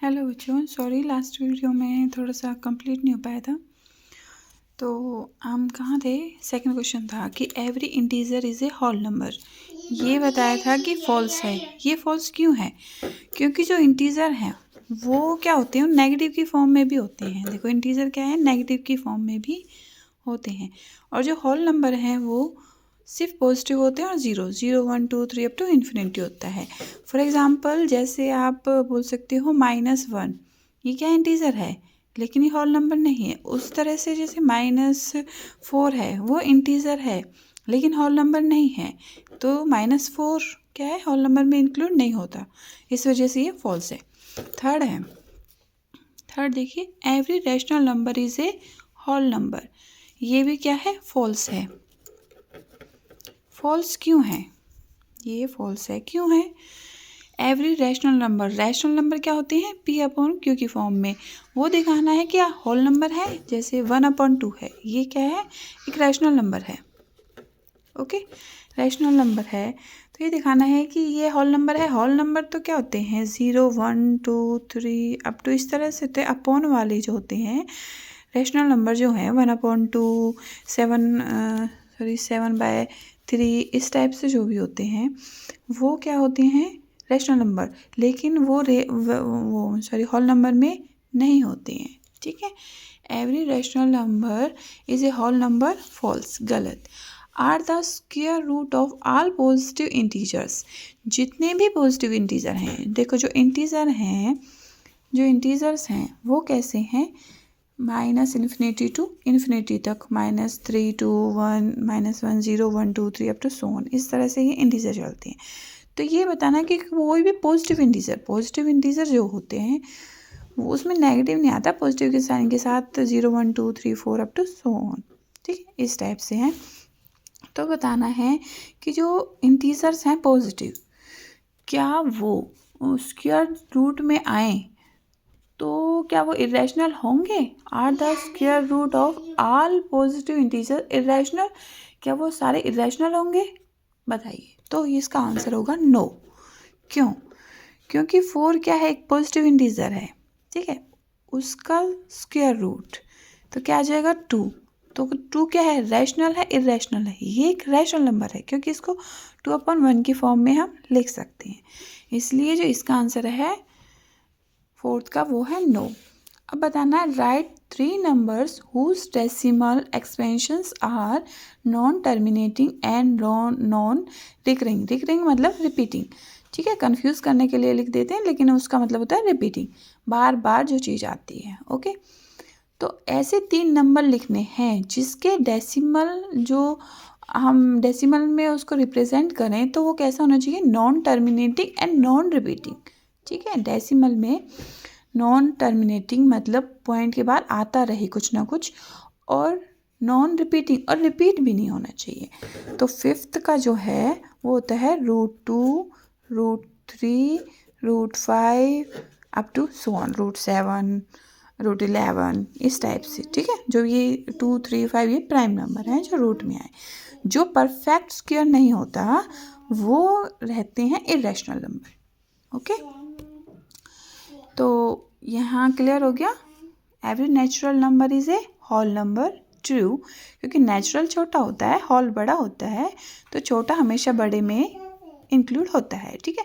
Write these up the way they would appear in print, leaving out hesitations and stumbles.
Hello बच्चों, sorry last video में थोड़ा सा कंप्लीट नहीं हो पाया था। तो हम कहाँ थे? सेकंड क्वेश्चन था कि every integer is a whole number. ये बताया था कि फॉल्स है। ये फॉल्स क्यों है? क्योंकि जो इंटीजर हैं वो क्या होते हैं, नेगेटिव की फॉर्म में भी होते हैं। देखो इंटीजर क्या है, नेगेटिव की फॉर्म में भी होते हैं। और जो होल नंबर हैं वो सिर्फ पॉजिटिव होते हैं और ज़ीरो 1 2 3 अप टू इन्फिनिटी होता है। फॉर एग्जांपल जैसे आप बोल सकते हो -1, ये क्या इंटीजर है लेकिन ये होल नंबर नहीं है। उस तरह से जैसे -4 है, वो इंटीजर है लेकिन होल नंबर नहीं है, तो -4 क्या है, होल नंबर में इंक्लूड नहीं होता, इस वजह से ये फॉल्स है। थर्ड देखिए, every rational number is a whole number. ये भी क्या है, फॉल्स है। फॉल्स क्यों है? ये फॉल्स है, क्यों है? एवरी रैशनल नंबर क्या होते हैं, P/Q की फॉर्म में। वो दिखाना है क्या होल नंबर है, जैसे 1/2 है, ये क्या है, एक रैशनल नंबर है। ओके, रैशनल नंबर है तो ये दिखाना है कि ये होल नंबर है। होल नंबर तो क्या होते हैं, 0 1 2 3 अप टू इस तरह से होते हैं। अपॉन वाले जो होते हैं रैशनल नंबर जो है 1/2 7/3 इस टाइप से जो भी होते हैं वो क्या होते हैं, रैशनल नंबर। लेकिन वो होल नंबर में नहीं होते हैं। ठीक है, every rational number is a whole number, false, गलत। Are the square root of all positive integers. जितने भी पॉजिटिव इंटीजर हैं, देखो जो इंटीजर्स हैं वो कैसे हैं, -∞ टू इन्फिनिटी तक, -3 2 1 -1 0 1 2 3 अप टू सो ऑन, इस तरह से ये इंटीजर चलते हैं। तो ये बताना कि कोई भी पॉजिटिव इंटीजर जो होते हैं वो उसमें नेगेटिव नहीं आता, पॉजिटिव के साइन के साथ 0 1 2 3 4 अप टू सो ऑन। ठीक है, इस टाइप से हैं। तो बताना है कि जो इंटीजर्स हैं पॉजिटिव, क्या वो स्क्वायर रूट में आए तो क्या वो इरेशनल होंगे? Are the square root of all positive integer irrational? क्या वो सारे इरेशनल होंगे? बताइए। तो इसका आंसर होगा नो। क्यों? क्योंकि 4 क्या है, एक पॉजिटिव इंटीजर है। ठीक है, उसका स्क्वायर रूट तो क्या आ जाएगा 2। तो 2 क्या है, रैशनल है, इरेशनल है? ये एक रैशनल नंबर है क्योंकि इसको 2/1 की फॉर्म में हम लिख सकते हैं। इसलिए जो इसका आंसर है फोर्थ का वो है नो। अब बताना है, right 3 numbers whose decimal expansions are non terminating and non recurring मतलब रिपीटिंग। ठीक है, कंफ्यूज करने के लिए लिख देते हैं लेकिन उसका मतलब होता है रिपीटिंग, बार बार जो चीज़ आती है। ओके, तो ऐसे 3 नंबर लिखने हैं जिसके डेसिमल, जो हम डेसिमल में उसको रिप्रेजेंट करें तो वो कैसा होना चाहिए, non terminating and non repeating. ठीक है, डेसिमल में नॉन टर्मिनेटिंग मतलब पॉइंट के बाद आता रहे कुछ ना कुछ, और नॉन रिपीटिंग और रिपीट भी नहीं होना चाहिए। तो फिफ्थ का जो है वो होता है √2 √3 √5 अप टू सो ऑन, √7 √11 इस टाइप से। ठीक है, जो ये 2 3 5 ये प्राइम नंबर हैं जो रूट में आए। जो परफेक्ट स्क्वायर नहीं होता वो रहते हैं इरेशनल नंबर। ओके, तो यहाँ क्लियर हो गया। Every natural number is a whole number, true, क्योंकि नेचुरल छोटा होता है, होल बड़ा होता है, तो छोटा हमेशा बड़े में इंक्लूड होता है। ठीक है,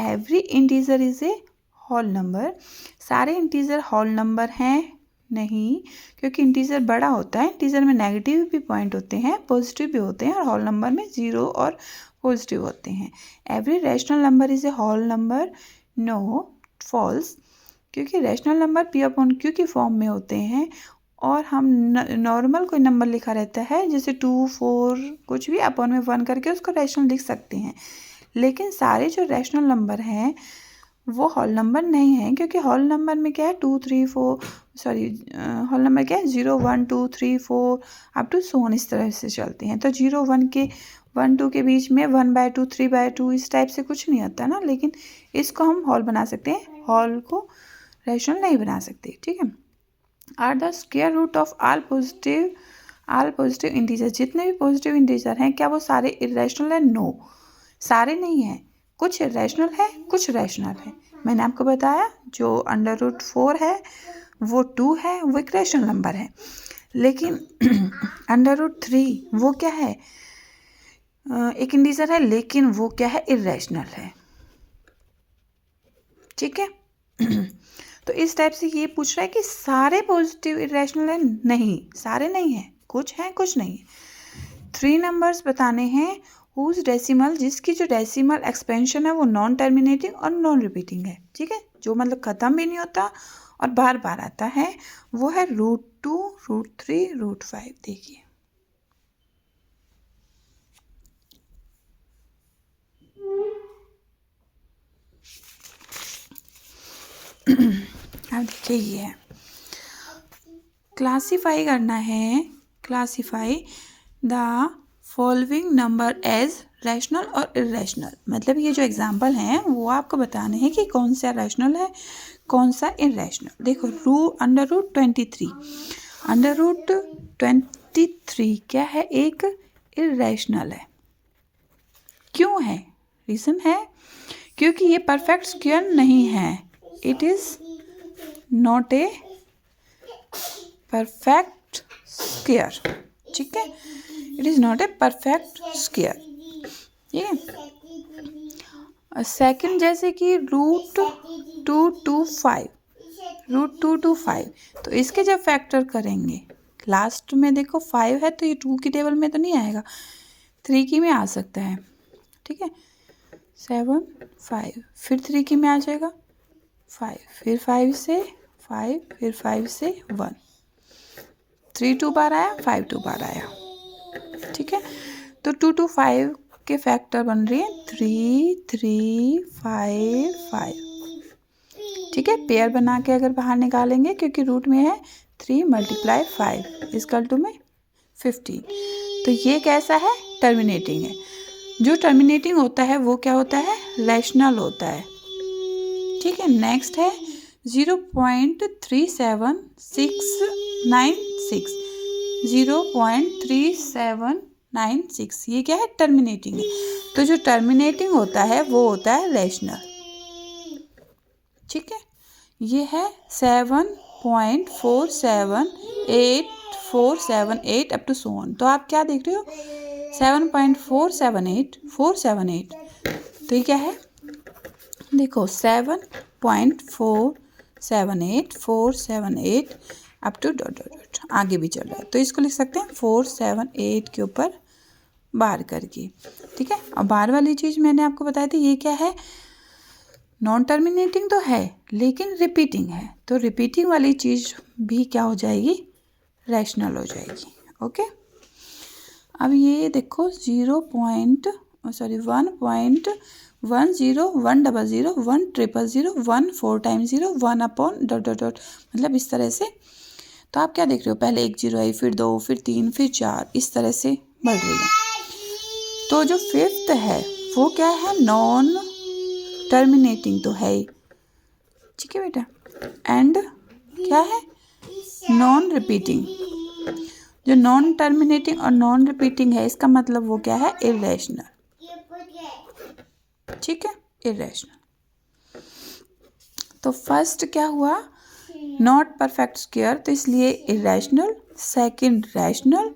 every integer is a whole number. सारे इंटीजर होल नंबर हैं नहीं, क्योंकि इंटीजर बड़ा होता है, इंटीजर में नेगेटिव भी पॉइंट होते हैं, पॉजिटिव भी होते हैं, और होल नंबर में 0 और पॉजिटिव होते हैं। Every rational number is a whole number, no, false, क्योंकि रैशनल नंबर P/Q की फॉर्म में होते हैं और हम नॉर्मल कोई नंबर लिखा रहता है जैसे 2 4 कुछ भी अपॉन में 1 करके उसको रैशनल लिख सकते हैं। लेकिन सारे जो रैशनल नंबर हैं वो होल नंबर नहीं है, क्योंकि होल नंबर में क्या है, 2 3 4 होल नंबर क्या है, 0 1 2 3 4 अप टू सो ऑन, इस तरह से चलते हैं। तो 0 1 के 1 2 के बीच में 1/2 3/2 इस टाइप से कुछ नहीं होता ना, लेकिन इसको हम होल बना सकते हैं, होल को रैशनल नहीं बना सकते। ठीक है, are the square root of all positive integer. जितने भी पॉजिटिव इंटीजर हैं क्या वो सारे इरेशनल है? नो, सारे नहीं हैं, कुछ इरेशनल है, कुछ रैशनल है। मैंने आपको बताया जो √4 है वो 2 है, वो एक रैशनल नंबर है। लेकिन √3 वो क्या है, एक इंटीजर है लेकिन वो क्या है, इरेशनल है। ठीक है। तो इस टाइप से ये पूछ रहा है कि सारे पॉजिटिव इरेशनल है, नहीं सारे नहीं है, कुछ हैं कुछ नहीं है। 3 नंबर्स बताने हैं हुज डेसिमल, जिसकी जो डेसिमल एक्सपेंशन है वो नॉन टर्मिनेटिंग और नॉन रिपीटिंग है। ठीक है, जो मतलब ख़त्म भी नहीं होता और बार बार आता है, वो है √2, √3, √5। देखिए अब देखिए ये है, क्लासीफाई करना है, classify the following number as rational और इरेशनल। मतलब ये जो एग्जाम्पल हैं वो आपको बताने हैं कि कौन सा रैशनल है कौन सा इरेशनल। देखो √23, √23 क्या है, एक इरेशनल है। क्यों है, रीज़न है क्योंकि ये परफेक्ट स्क्वायर नहीं है, it is not a perfect square. ठीक है, it is not a perfect square. ठीक है, सेकंड जैसे कि √225, तो इसके जब फैक्टर करेंगे लास्ट में देखो 5 है तो ये 2 की टेबल में तो नहीं आएगा, 3 की में आ सकता है। ठीक है, 7, 5, फिर 3 की में आ जाएगा 5, फिर 5 से 5, फिर 5 से 1, 3 2 बार आया, 5 2 बार आया। ठीक है, तो 225 के फैक्टर बन रही है 3 3 5 5। ठीक है, पेयर बना के अगर बाहर निकालेंगे क्योंकि रूट में है 3 × 5 इक्वल टू में 15। तो ये कैसा है, टर्मिनेटिंग है। जो टर्मिनेटिंग होता है वो क्या होता है, रैशनल होता है। ठीक है, नेक्स्ट है 0.37696, 0.3796, ये क्या है, टर्मिनेटिंग है। तो जो टर्मिनेटिंग होता है वो होता है रैशनल। ठीक है, ये है 7.478478 अप टू सो ऑन। तो आप क्या देख रहे हो, 7.478478, तो ये क्या है, देखो 7.478478 up to dot dot dot, आगे भी चल रहा है तो इसको लिख सकते हैं 478 के ऊपर बार करके। ठीक है, और बार वाली चीज़ मैंने आपको बताई थी, ये क्या है, नॉन टर्मिनेटिंग तो है लेकिन रिपीटिंग है, तो रिपीटिंग वाली चीज़ भी क्या हो जाएगी, रैशनल हो जाएगी। ओके, अब ये देखो 1.1010101000 4 times 0 1 upon dot dot dot, मतलब इस तरह से। तो आप क्या देख रहे हो, पहले एक 0 आई, फिर 2, फिर 3, फिर 4, इस तरह से बढ़ रही है। तो जो फिफ्थ है वो क्या है, नॉन टर्मिनेटिंग तो है ही। ठीक है बेटा, एंड क्या है, नॉन रिपीटिंग। जो नॉन टर्मिनेटिंग और नॉन रिपीटिंग है इसका मतलब वो क्या है, इरेशनल। ठीक है, इरेशनल। तो फर्स्ट क्या हुआ, नॉट परफेक्ट स्क्वायर, तो इसलिए irrational, second rational,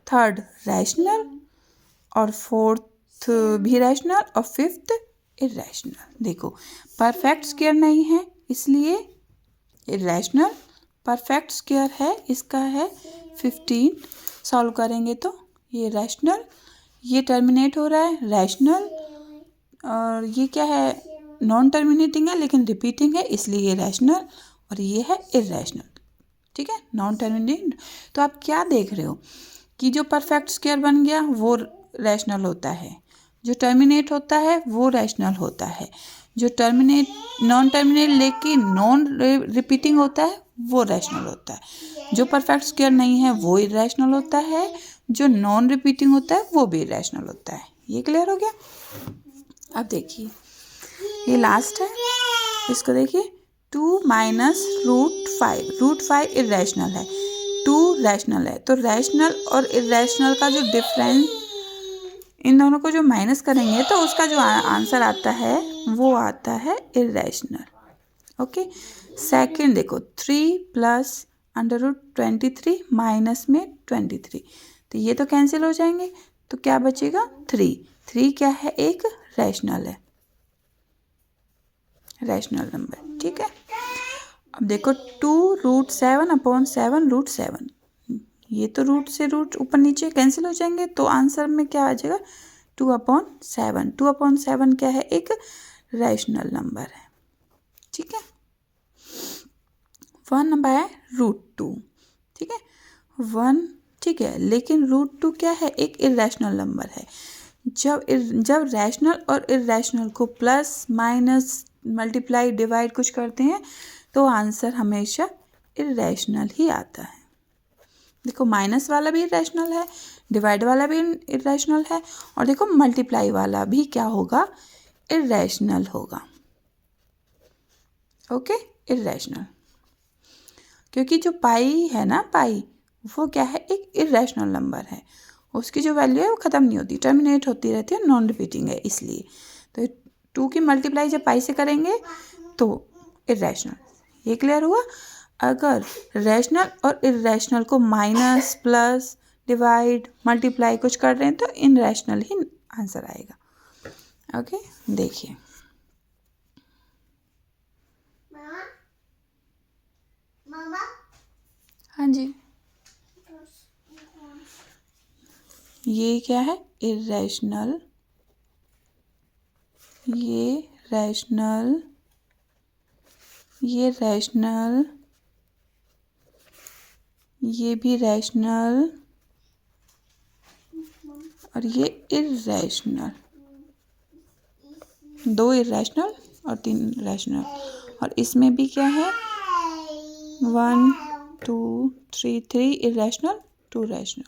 third rational, और फोर्थ भी रैशनल, और फिफ्थ इरेशनल। देखो परफेक्ट स्क्वायर नहीं है इसलिए इरेशनल, परफेक्ट स्क्वायर है इसका है 15, सॉल्व करेंगे तो ये रैशनल, ये टर्मिनेट हो रहा है रैशनल, और ये क्या है, नॉन टर्मिनेटिंग है लेकिन रिपीटिंग है इसलिए ये रैशनल, और ये है इरेशनल। ठीक है, नॉन टर्मिनेटिंग। तो आप क्या देख रहे हो कि जो परफेक्ट स्क्वायर बन गया वो रैशनल होता है, जो टर्मिनेट होता है वो रैशनल होता है, जो टर्मिनेट नॉन टर्मिनेट लेकिन नॉन रिपीटिंग होता है वो रैशनल होता है, जो परफेक्ट स्क्वायर नहीं है वो इरेशनल होता है, जो नॉन रिपीटिंग होता है वो भी इरेशनल होता है। ये क्लियर हो गया। अब देखिए ये लास्ट है, इसको देखिए 2 - √5, √5 इरेशनल है, 2 रैशनल है। तो रैशनल और इरेशनल का जो डिफरेंस इन दोनों को जो माइनस करेंगे तो उसका जो आंसर आता है वो आता है इरेशनल। ओके, सेकंड देखो 3 प्लस √23 माइनस में 23, तो ये तो कैंसिल हो जाएंगे, तो क्या बचेगा 3 क्या है, एक रैशनल है, रैशनल नंबर। ठीक है, अब देखो 2√7/7 ये तो रूट से रूट ऊपर नीचे कैंसिल हो जाएंगे, तो आंसर में क्या आ जाएगा 2/7। 2/7 क्या है, एक रैशनल नंबर है। ठीक है, 1/√2। ठीक है, 1 ठीक है, लेकिन √2 क्या है, एक इरेशनल नंबर है। जब रैशनल और इरेशनल को प्लस माइनस मल्टीप्लाई डिवाइड कुछ करते हैं तो आंसर हमेशा इरेशनल ही आता है। देखो माइनस वाला भी इरेशनल है, डिवाइड वाला भी इरेशनल है, और देखो मल्टीप्लाई वाला भी क्या होगा, इरेशनल होगा। ओके, इरेशनल, क्योंकि जो पाई है ना, पाई वो क्या है, एक इरेशनल नंबर है, उसकी जो वैल्यू है वो ख़त्म नहीं होती, टर्मिनेट होती रहती है, नॉन रिपीटिंग है, इसलिए तो 2 की मल्टीप्लाई जब पाई से करेंगे तो इरेशनल। ये क्लियर हुआ। अगर रैशनल और इरेशनल को माइनस प्लस डिवाइड मल्टीप्लाई कुछ कर रहे हैं तो इनरैशनल ही आंसर आएगा। ओके, देखिए हाँ जी, ये क्या है, इरेशनल, ये रैशनल, ये रैशनल, ये भी रैशनल, और ये इरेशनल, 2 इरेशनल और 3 रैशनल, और इसमें भी क्या है 1 2 3 इरेशनल 2 रैशनल।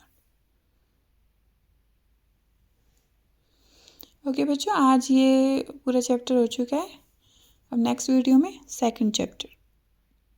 ओके बच्चों, आज ये पूरा चैप्टर हो चुका है। अब नेक्स्ट वीडियो में सेकंड चैप्टर।